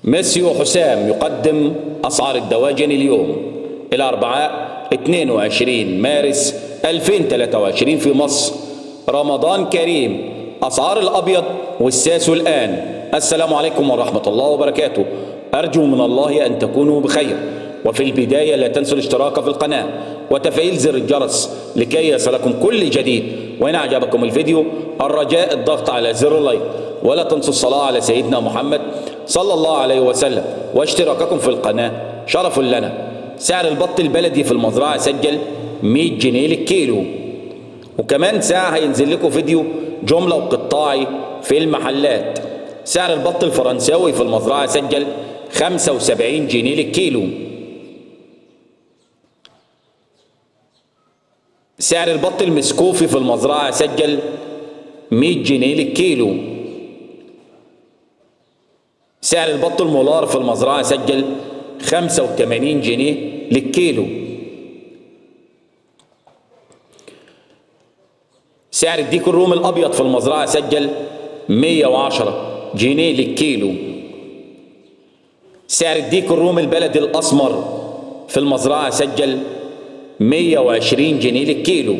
ميسيو حسام يقدم أسعار الدواجن اليوم الأربعاء 22 مارس 2023 في مصر. رمضان كريم. أسعار الأبيض والساسو الآن. السلام عليكم ورحمة الله وبركاته. أرجو من الله أن تكونوا بخير. وفي البداية لا تنسوا الاشتراك في القناة وتفعيل زر الجرس لكي يصلكم كل جديد. وإن أعجبكم الفيديو الرجاء الضغط على زر اللايك، ولا تنسوا الصلاة على سيدنا محمد صلى الله عليه وسلم، واشتراككم في القناة شرف لنا. سعر البط البلدي في المزرعة سجل 100 جنيه للكيلو. وكمان ساعة هينزل لكم فيديو جملة وقطاعي في المحلات. سعر البط الفرنساوي في المزرعة سجل 75 جنيه للكيلو. سعر البط المسكوفي في المزرعة سجل 100 جنيه للكيلو. سعر البط المولار في المزرعة سجل 85 جنيه للكيلو. سعر الديك الرومي الأبيض في المزرعة سجل 110 جنيه للكيلو. سعر الديك الرومي البلدي الأسمر في المزرعة سجل 120 جنيه للكيلو.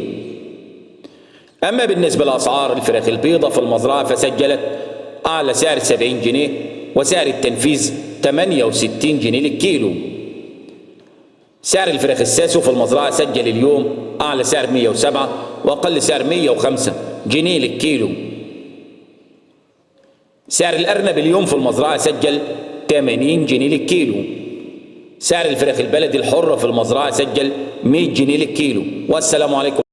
أما بالنسبة لأسعار الفراخ البيضة في المزرعة فسجلت أعلى سعر 70 جنيه، وسعر التنفيذ 68 جنيه للكيلو. سعر الفراخ الساسو في المزرعة سجل اليوم أعلى سعر 107 وأقل سعر 105 جنيه للكيلو. سعر الأرنب اليوم في المزرعة سجل 80 جنيه للكيلو. سعر الفراخ البلدي الحرة في المزرعة سجل 100 جنيه للكيلو. والسلام عليكم.